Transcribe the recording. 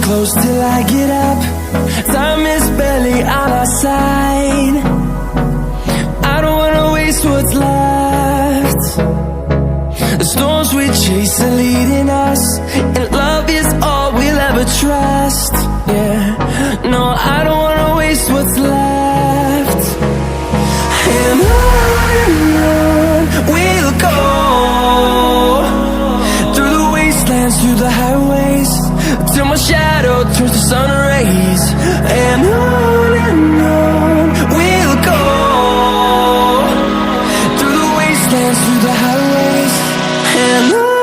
close till I get up. Time is barely on our side. I don't wanna waste what's left. The storms we chase are leading us, and love is all we'll ever trust. Yeah, no, I don't wanna waste what's left. And on we'll go, through the wastelands, through the highways, till my shadow turns to sun rays. And on we'll go, through the wastelands, through the highways, and on.